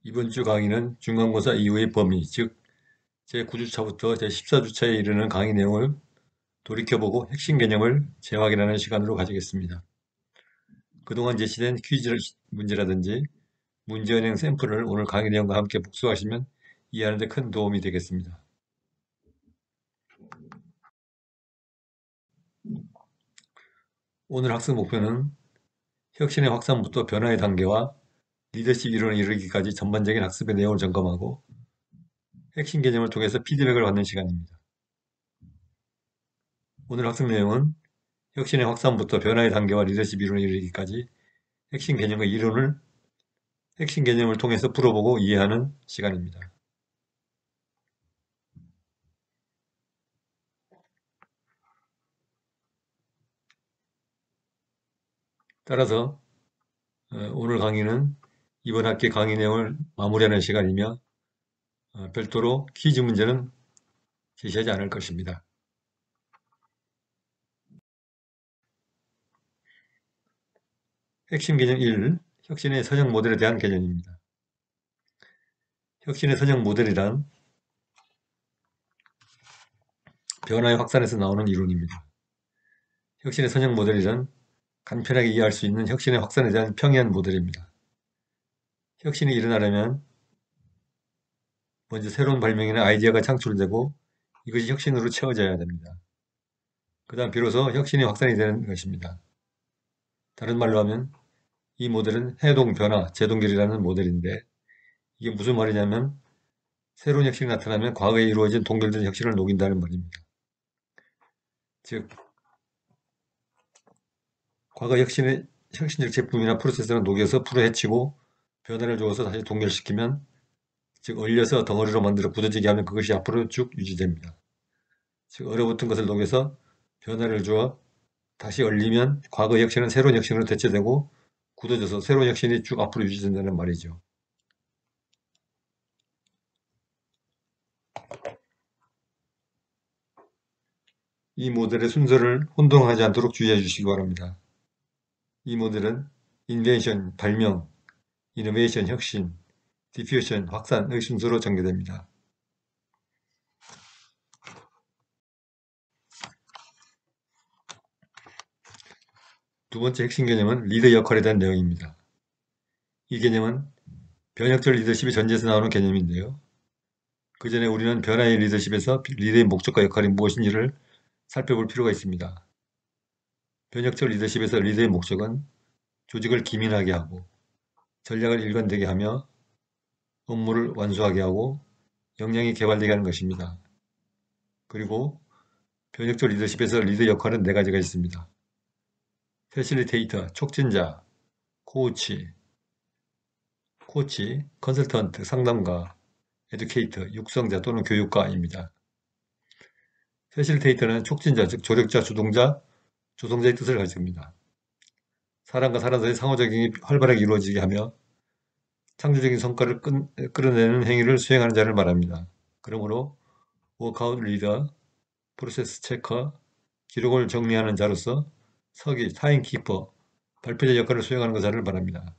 이번 주 강의는 중간고사 이후의 범위, 즉 제9주차부터 제14주차에 이르는 강의 내용을 돌이켜보고 핵심 개념을 재확인하는 시간으로 가지겠습니다. 그동안 제시된 퀴즈 문제라든지 문제은행 샘플을 오늘 강의 내용과 함께 복습하시면 이해하는 데 큰 도움이 되겠습니다. 오늘 학습 목표는 혁신의 확산부터 변화의 단계와 리더십 이론에 이르기까지 전반적인 학습의 내용을 점검하고 핵심 개념을 통해서 피드백을 받는 시간입니다. 오늘 학습 내용은 혁신의 확산부터 변화의 단계와 리더십 이론에 이르기까지 핵심 개념을 통해서 풀어보고 이해하는 시간입니다. 따라서 오늘 강의는 이번 학기 강의 내용을 마무리하는 시간이며 별도로 퀴즈 문제는 제시하지 않을 것입니다. 핵심 개념 1. 혁신의 선형 모델에 대한 개념입니다. 혁신의 선형 모델이란 변화의 확산에서 나오는 이론입니다. 혁신의 선형 모델이란 간편하게 이해할 수 있는 혁신의 확산에 대한 평이한 모델입니다. 혁신이 일어나려면 먼저 새로운 발명이나 아이디어가 창출되고 이것이 혁신으로 채워져야 됩니다. 그 다음 비로소 혁신이 확산이 되는 것입니다. 다른 말로 하면 이 모델은 해동, 변화, 재동결이라는 모델인데 이게 무슨 말이냐면 새로운 혁신이 나타나면 과거에 이루어진 동결된 혁신을 녹인다는 말입니다. 즉 과거 혁신적 제품이나 프로세스를 녹여서 풀어헤치고 변화를 주어서 다시 동결시키면 즉 얼려서 덩어리로 만들어 굳어지게 하면 그것이 앞으로 쭉 유지됩니다. 즉 얼어붙은 것을 녹여서 변화를 주어 다시 얼리면 과거 혁신은 새로운 혁신으로 대체되고 굳어져서 새로운 혁신이 쭉 앞으로 유지된다는 말이죠. 이 모델의 순서를 혼동하지 않도록 주의해 주시기 바랍니다. 이 모델은 인벤션, 발명, 이노베이션, 혁신, 디퓨전, 확산의 순서로 전개됩니다. 두 번째 핵심 개념은 리더 역할에 대한 내용입니다. 이 개념은 변혁적 리더십의 전제에서 나오는 개념인데요. 그 전에 우리는 변화의 리더십에서 리더의 목적과 역할이 무엇인지를 살펴볼 필요가 있습니다. 변혁적 리더십에서 리더의 목적은 조직을 기민하게 하고 전략을 일관되게 하며 업무를 완수하게 하고 역량이 개발되게 하는 것입니다. 그리고 변혁적 리더십에서 리더 역할은 네 가지가 있습니다. 패실리테이터, 촉진자, 코치, 컨설턴트, 상담가, 에듀케이터, 육성자 또는 교육가입니다. 패실리테이터는 촉진자, 즉 조력자, 주동자, 조성자의 뜻을 가집니다. 사람과 사람 사이의 상호작용이 활발하게 이루어지게 하며 창조적인 성과를 끌어내는 행위를 수행하는 자를 말합니다. 그러므로 워크아웃 리더, 프로세스 체커, 기록을 정리하는 자로서 서기, 타임키퍼, 발표자 역할을 수행하는 자를 말합니다.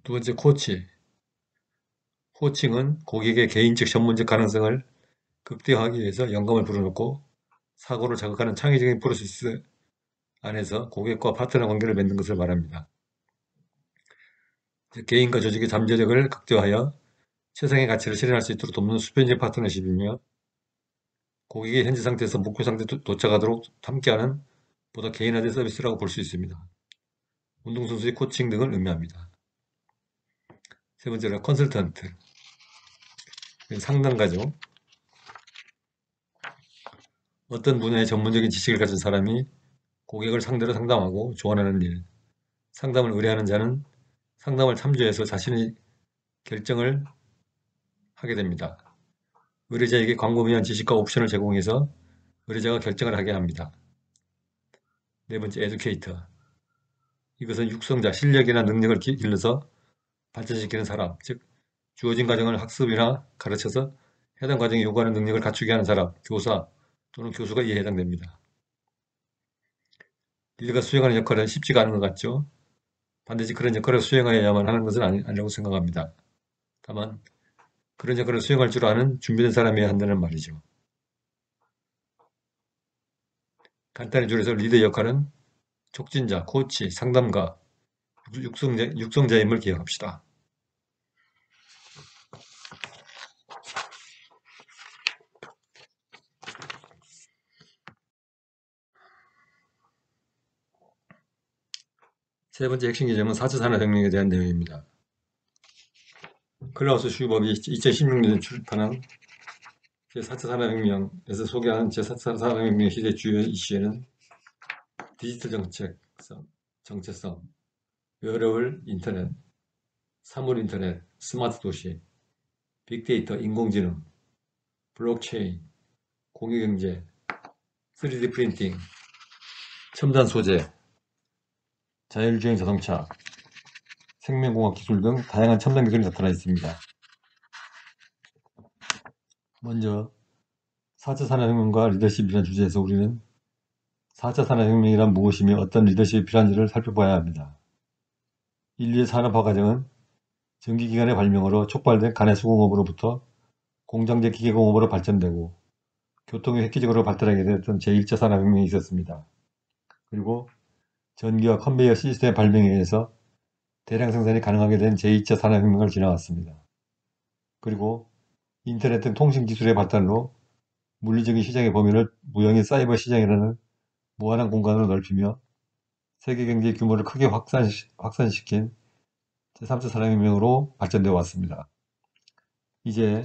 두 번째 코칭은 고객의 개인적 전문적 가능성을 극대화하기 위해서 영감을 불어넣고 사고를 자극하는 창의적인 프로세스 안에서 고객과 파트너 관계를 맺는 것을 말합니다. 개인과 조직의 잠재력을 극대화하여 최상의 가치를 실현할 수 있도록 돕는 수평적 파트너십이며 고객이 현지 상태에서 목표 상태에 도착하도록 함께하는 보다 개인화된 서비스라고 볼 수 있습니다. 운동선수의 코칭 등을 의미합니다. 세 번째로 컨설턴트, 상담가죠. 어떤 분야의 전문적인 지식을 가진 사람이 고객을 상대로 상담하고 조언하는 일, 상담을 의뢰하는 자는 상담을 참조해서 자신의 결정을 하게 됩니다. 의뢰자에게 광범위한 지식과 옵션을 제공해서 의뢰자가 결정을 하게 합니다. 네 번째, 에듀케이터. 이것은 육성자, 실력이나 능력을 길러서 발전시키는 사람, 즉 주어진 과정을 학습이나 가르쳐서 해당 과정에 요구하는 능력을 갖추게 하는 사람, 교사 또는 교수가 이에 해당됩니다. 리더가 수행하는 역할은 쉽지가 않은 것 같죠? 반드시 그런 역할을 수행하여야만 하는 것은 아니라고 생각합니다. 다만 그런 역할을 수행할 줄 아는 준비된 사람이어야 한다는 말이죠. 간단히 줄여서 리더 역할은 촉진자, 코치, 상담가, 육성자임을 기억합시다. 세 번째 핵심 개념은 4차 산업혁명에 대한 내용입니다. 클라우스 슈법이 2016년에 출판한 제4차 산업혁명에서 소개하는 제4차 산업혁명 시대 주요 이슈에는 디지털 정체성, 웨어러블 인터넷, 사물 인터넷, 스마트 도시, 빅데이터, 인공지능, 블록체인, 공유경제, 3D 프린팅, 첨단 소재, 자율주행 자동차, 생명공학 기술 등 다양한 첨단 기술이 나타나 있습니다. 먼저 4차 산업혁명과 리더십이라는 주제에서 우리는 4차 산업혁명이란 무엇이며 어떤 리더십이 필요한지를 살펴봐야 합니다. 인류의 산업화 과정은 전기기관의 발명으로 촉발된 간의 수공업으로부터 공장제 기계공업으로 발전되고 교통이 획기적으로 발달하게 되었던 제1차 산업혁명이 있었습니다. 그리고 전기와 컨베이어 시스템의 발명에 의해서 대량 생산이 가능하게 된 제2차 산업혁명을 지나왔습니다. 그리고 인터넷 등 통신기술의 발달로 물리적인 시장의 범위를 무형의 사이버 시장이라는 무한한 공간으로 넓히며 세계 경제의 규모를 크게 확산시킨 제3차 산업혁명으로 발전되어 왔습니다. 이제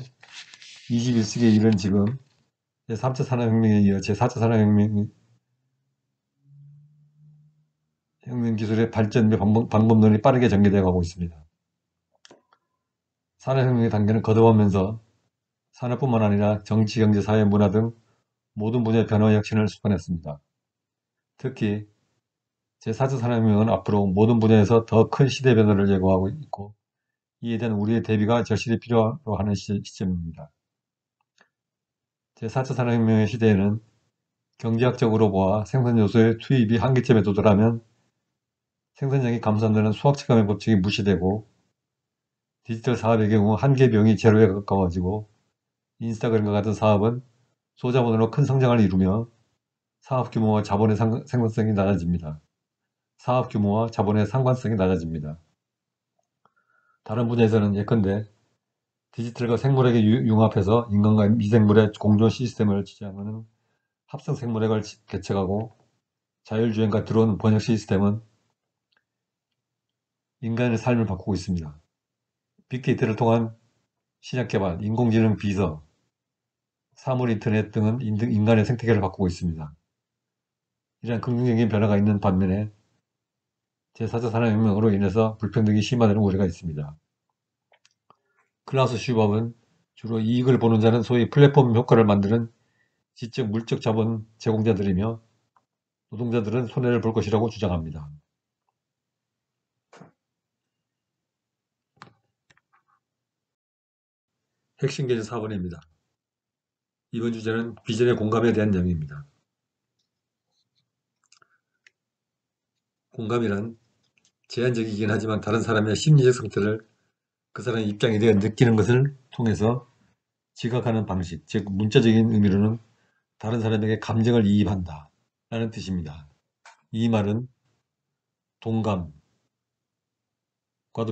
21세기에 이른 지금 제3차 산업혁명에 이어 제4차 산업혁명 기술의 발전 및 방법론이 빠르게 전개되어 가고 있습니다. 산업혁명의 단계는 거듭하면서 산업뿐만 아니라 정치, 경제, 사회, 문화 등 모든 분야의 변화와 혁신을 수반했습니다. 특히 제4차 산업혁명은 앞으로 모든 분야에서 더 큰 시대 변화를 예고하고 있고 이에 대한 우리의 대비가 절실히 필요로 하는 시점입니다. 제4차 산업혁명의 시대에는 경제학적으로 보아 생산 요소의 투입이 한계점에 도달하면 생산량이 감소한다는 수학측감의 법칙이 무시되고 디지털 사업의 경우 한계비용이 제로에 가까워지고 인스타그램과 같은 사업은 소자본으로 큰 성장을 이루며 사업 규모와 자본의 생산성이 낮아집니다. 사업 규모와 자본의 상관성이 낮아집니다. 다른 분야에서는 예컨대 디지털과 생물학의 융합해서 인간과 미생물의 공존 시스템을 지향하는 합성 생물학을 개척하고 자율주행과 드론 번역 시스템은 인간의 삶을 바꾸고 있습니다. 빅데이터를 통한 신약개발, 인공지능 비서, 사물인터넷 등은 인간의 생태계를 바꾸고 있습니다. 이러한 긍정적인 변화가 있는 반면에 제4차 산업혁명으로 인해서 불평등이 심화되는 우려가 있습니다. 클라우스 슈밥은 주로 이익을 보는 자는 소위 플랫폼 효과를 만드는 지적 물적 자본 제공자들이며 노동자들은 손해를 볼 것이라고 주장합니다. 핵심 개념 4번입니다. 이번 주제는 비전의 공감에 대한 내용입니다. 공감이란 제한적이긴 하지만 다른 사람의 심리적 상태를 그 사람의 입장에 대해 느끼는 것을 통해서 지각하는 방식, 즉 문자적인 의미로는 다른 사람에게 감정을 이입한다 라는 뜻입니다. 이 말은 동감과도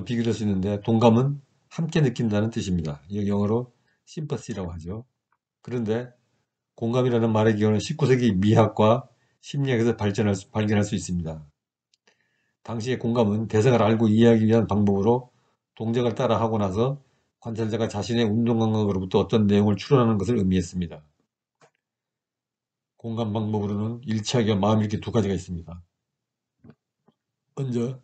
비교될 수 있는데 동감은 함께 느낀다는 뜻입니다. 영어로 sympathy라고 하죠. 그런데 공감이라는 말의 기원은 19세기 미학과 심리학에서 발견할 수 있습니다. 당시의 공감은 대상을 알고 이해하기 위한 방법으로 동작을 따라 하고 나서 관찰자가 자신의 운동 감각으로부터 어떤 내용을 추론하는 것을 의미했습니다. 공감 방법으로는 일치하기와 마음 읽기 두 가지가 있습니다. 먼저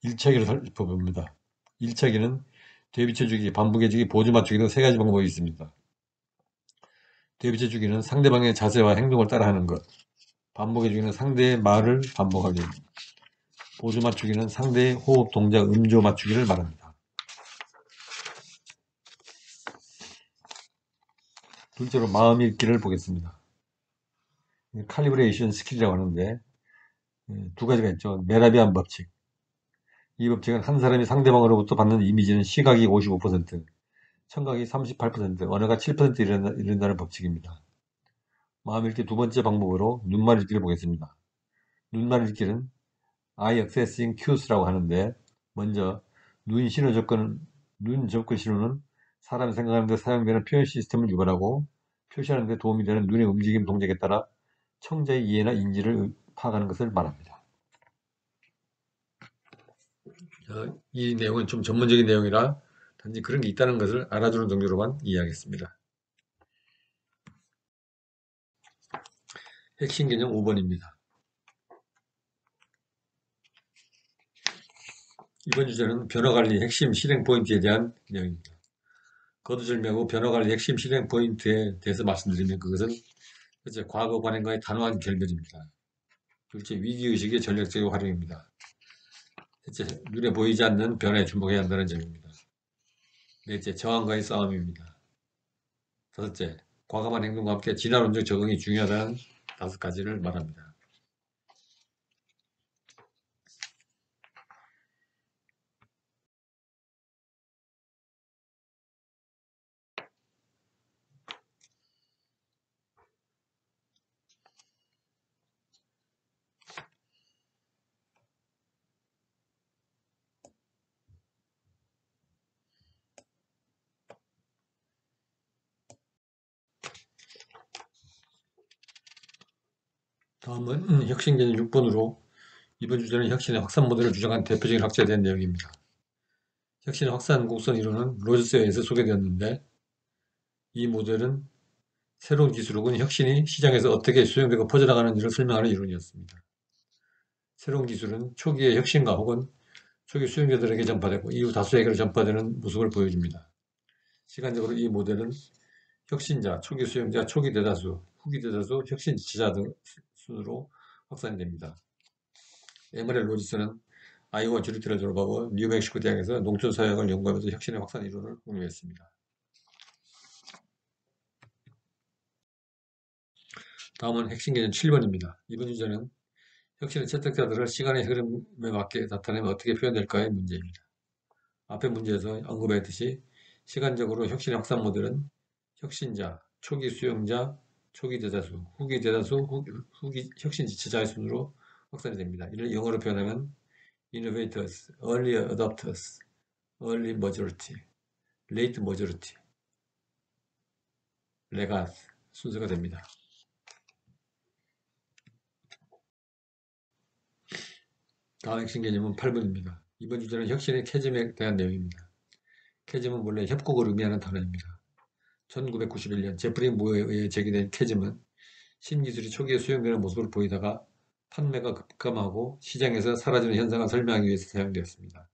일치하기를 살펴봅니다. 일치하기는 되비쳐주기, 반복해주기, 보조 맞추기 등 세 가지 방법이 있습니다. 되비쳐주기는 상대방의 자세와 행동을 따라하는 것, 반복해주기는 상대의 말을 반복하기, 보조 맞추기는 상대의 호흡, 동작, 음조 맞추기를 말합니다. 둘째로 마음 읽기를 보겠습니다. 칼리브레이션 스킬이라고 하는데 두 가지가 있죠. 메라비안 법칙. 이 법칙은 한 사람이 상대방으로부터 받는 이미지는 시각이 55%, 청각이 38%, 언어가 7% 이른다는 법칙입니다. 마음 읽기 두 번째 방법으로 눈말 읽기를 보겠습니다. 눈말 읽기는 Eye Accessing Cues라고 하는데 먼저 눈 접근 신호는 사람이 생각하는 데 사용되는 표현 시스템을 유발하고 표시하는 데 도움이 되는 눈의 움직임 동작에 따라 청자의 이해나 인지를 파악하는 것을 말합니다. 이 내용은 좀 전문적인 내용이라 단지 그런 게 있다는 것을 알아주는 정도로만 이해하겠습니다. 핵심 개념 5번입니다. 이번 주제는 변화관리 핵심 실행 포인트에 대한 내용입니다. 거두절미하고 변화관리 핵심 실행 포인트에 대해서 말씀드리면 그것은 첫째, 과거 관행과의 단호한 결별입니다. 둘째, 위기의식의 전략적인 활용입니다. 셋째, 눈에 보이지 않는 변화에 주목해야 한다는 점입니다. 넷째, 저항과의 싸움입니다. 다섯째, 과감한 행동과 함께 진화론적 적응이 중요하다는 5가지를 말합니다. 다음은 혁신 개념 6번으로 이번 주제는 혁신의 확산 모델을 주장한 대표적인 학자에 대한 내용입니다. 혁신의 확산 곡선 이론은 로저스에 의해서 소개되었는데 이 모델은 새로운 기술 혹은 혁신이 시장에서 어떻게 수용되고 퍼져나가는지를 설명하는 이론이었습니다. 새로운 기술은 초기의 혁신가 혹은 초기 수용자들에게 전파되고 이후 다수에게 전파되는 모습을 보여줍니다. 시간적으로 이 모델은 혁신자, 초기 수용자, 초기 대다수, 후기 대다수, 혁신 지지자 등 순으로 확산이 됩니다. 에머렐 로지스는 아이오와 주리트를 졸업하고 뉴멕시코 대학에서 농촌사회학을 연구하면서 혁신의 확산 이론을 공유했습니다. 다음은 핵심 개념 7번입니다. 이번 주제는 혁신의 채택자들을 시간의 흐름에 맞게 나타내면 어떻게 표현될까의 문제입니다. 앞의 문제에서 언급했듯이 시간적으로 혁신의 확산 모델은 혁신자, 초기 수용자, 초기 대다수, 후기 대다수, 후기 혁신 지지자의 순으로 확산이 됩니다. 이를 영어로 표현하면 innovators, early adopters, early majority, late majority, laggard 순서가 됩니다. 다음 핵심 개념은 8번입니다. 이번 주제는 혁신의 캐즘에 대한 내용입니다. 캐즘은 원래 협곡을 의미하는 단어입니다. 1991년 제프리 무어에 의해 제기된 캐즘은 신기술이 초기에 수용되는 모습을 보이다가 판매가 급감하고 시장에서 사라지는 현상을 설명하기 위해서 사용되었습니다.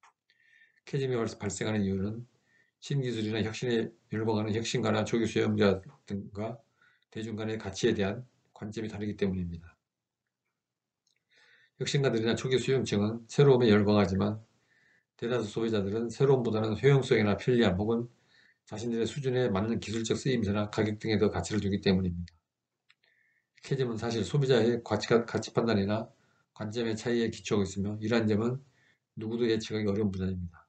캐즘이 발생하는 이유는 신기술이나 혁신에 열광하는 혁신가나 초기 수용자 등과 대중 간의 가치에 대한 관점이 다르기 때문입니다. 혁신가들이나 초기 수용층은 새로움에 열광하지만 대다수 소비자들은 새로움보다는 효용성이나 편리함 혹은 자신들의 수준에 맞는 기술적 쓰임새나 가격 등에 더 가치를 두기 때문입니다. 캐즘은 사실 소비자의 가치 판단이나 관점의 차이에 기초하고 있으며 이러한 점은 누구도 예측하기 어려운 분야입니다.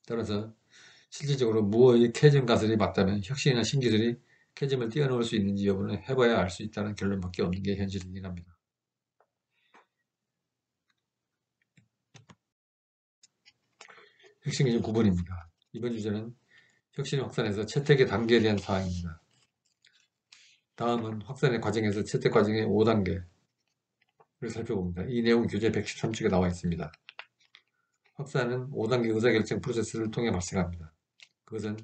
따라서 실질적으로 무어의 캐즘 가설이 맞다면 혁신이나 신기술이 캐즘을 뛰어넘을 수 있는지 여부는 해봐야 알 수 있다는 결론밖에 없는 게 현실이긴 합니다. 혁신 기준 9번입니다. 이번 주제는 혁신의 확산에서 채택의 단계에 대한 사항입니다. 다음은 확산의 과정에서 채택 과정의 5단계를 살펴봅니다. 이 내용 교재 113쪽에 나와 있습니다. 확산은 5단계 의사결정 프로세스를 통해 발생합니다. 그것은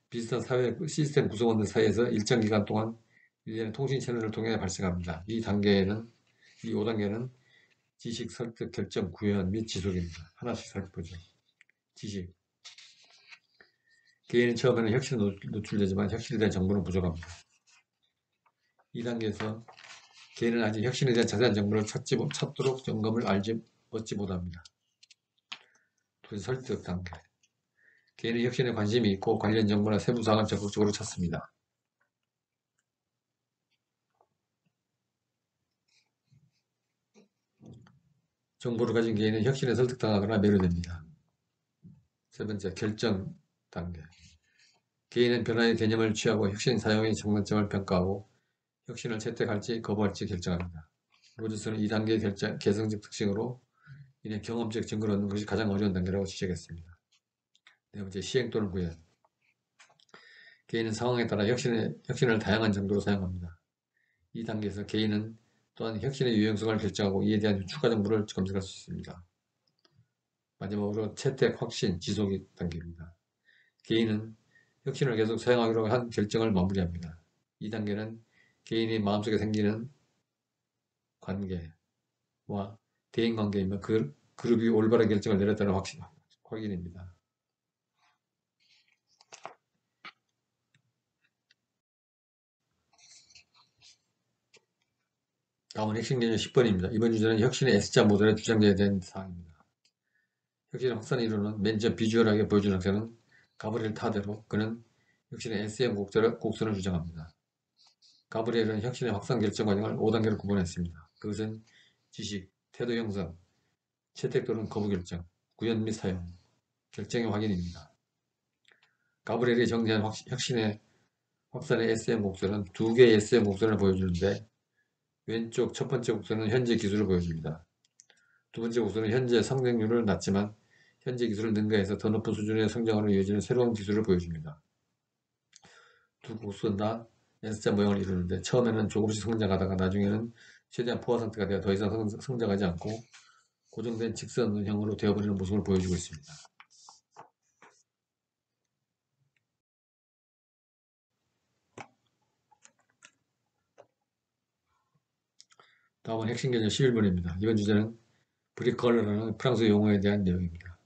비슷한 사회 시스템 구성원들 사이에서 일정 기간 동안 일련의 통신 채널을 통해 발생합니다. 이 5단계는 지식, 설득, 결정, 구현 및 지속입니다. 하나씩 살펴보죠. 지식. 개인은 처음에는 혁신에 노출되지만 혁신에 대한 정보는 부족합니다. 2단계에서 개인은 아직 혁신에 대한 자세한 정보를 찾도록 점검을 얻지 못합니다. 두 번째, 설득 단계. 개인은 혁신에 관심이 있고 관련 정보나 세부 사항을 적극적으로 찾습니다. 정보를 가진 개인은 혁신에 설득당하거나 매료됩니다. 세 번째, 결정 단계. 개인은 변화의 개념을 취하고 혁신 사용의 장단점을 평가하고 혁신을 채택할지 거부할지 결정합니다. 로저스는 2단계의 개성적 특징으로 인해 경험적 증거를 얻는 것이 가장 어려운 단계라고 지적했습니다. 네 번째, 시행 또는 구현. 개인은 상황에 따라 혁신을 다양한 정도로 사용합니다. 이 단계에서 개인은 또한 혁신의 유용성을 결정하고 이에 대한 추가 정보를 검색할 수 있습니다. 마지막으로 채택, 확신, 지속 단계입니다. 개인은 혁신을 계속 사용하기로 한 결정을 마무리합니다. 이 단계는 개인이 마음속에 생기는 관계와 대인관계이며 그룹이 올바른 결정을 내렸다는 확인입니다. 다음은 핵심 개념 10번입니다. 이번 주제는 혁신의 S자 모델의 주장자에 대한 사항입니다. 혁신의 확산의 이론은 맨 처음 비주얼하게 보여준 학자는 가브리엘 타데로, 그는 혁신의 SM 곡선을 주장합니다. 가브리엘은 혁신의 확산 결정 과정을 5단계로 구분했습니다. 그것은 지식, 태도 형성, 채택 또는 거부 결정, 구현 및 사용, 결정의 확인입니다. 가브리엘이 정리한 혁신의 확산의 SM 곡선은 두 개의 SM 곡선을 보여주는데 왼쪽 첫 번째 곡선은 현재 기술을 보여줍니다. 두 번째 곡선은 현재 성장률은 낮지만 현재 기술을 능가해서 더 높은 수준의 성장으로 이어지는 새로운 기술을 보여줍니다. 두 곡선 다 S자 모형을 이루는데 처음에는 조금씩 성장하다가 나중에는 최대한 포화 상태가 되어 더 이상 성장하지 않고 고정된 직선형으로 되어버리는 모습을 보여주고 있습니다. 다음은 핵심 개념 11번입니다. 이번 주제는 브리컬러라는 프랑스 용어에 대한 내용입니다.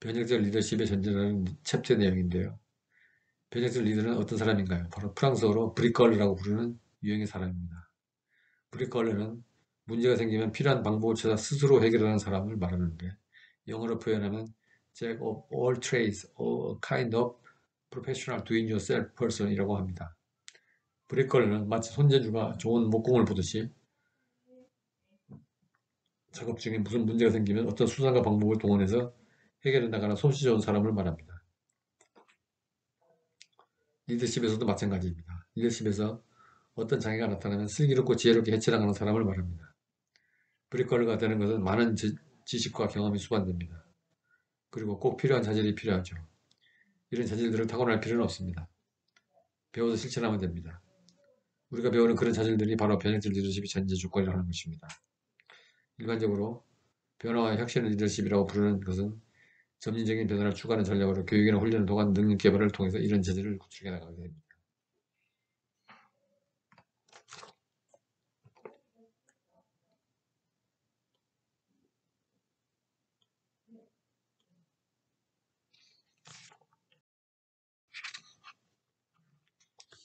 변혁적 리더십의 전제라는 챕터 내용인데요. 변혁적 리더는 어떤 사람인가요? 바로 프랑스어로 브리컬러라고 부르는 유형의 사람입니다. 브리컬러는 문제가 생기면 필요한 방법을 찾아 스스로 해결하는 사람을 말하는데 영어로 표현하면 Jack of all trades, a kind of professional do-it-yourself person이라고 합니다. 브리컬러는 마치 손재주가 좋은 목공을 보듯이 작업 중에 무슨 문제가 생기면 어떤 수단과 방법을 동원해서 해결해 나가는 솜씨 좋은 사람을 말합니다. 리더십에서도 마찬가지입니다. 리더십에서 어떤 장애가 나타나면 슬기롭고 지혜롭게 헤쳐나가는 사람을 말합니다. 브리컬러가 되는 것은 많은 지식과 경험이 수반됩니다. 그리고 꼭 필요한 자질이 필요하죠. 이런 자질들을 타고날 필요는 없습니다. 배워서 실천하면 됩니다. 우리가 배우는 그런 자질들이 바로 변혁적 리더십의 전제 조건이라는 것입니다. 일반적으로 변화와 혁신을 리더십이라고 부르는 것은 점진적인 변화를 추구하는 전략으로 교육이나 훈련을 통한 능력 개발을 통해서 이런 자질을 구축해 나가게 됩니다.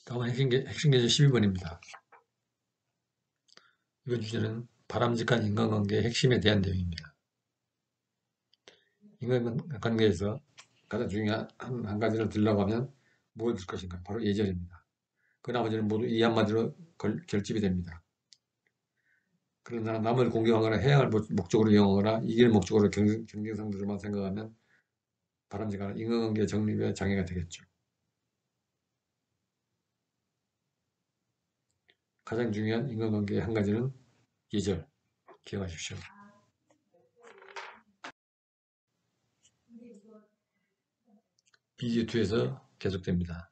다음은 핵심 개념 12번입니다. 이번 주제는 바람직한 인간관계의 핵심에 대한 내용입니다. 인간관계에서 가장 중요한 한 가지를 들라고 하면 무엇을 들 것인가? 바로 예절입니다. 그 나머지는 모두 이 한마디로 결집이 됩니다. 그러나 남을 공경하거나 해양을 목적으로 이용하거나 이길 목적으로 경쟁상들만 생각하면 바람직한 인간관계 정립에 장애가 되겠죠. 가장 중요한 인간관계의 한 가지는 예절. 기억하십시오. 비디오 2에서 계속됩니다.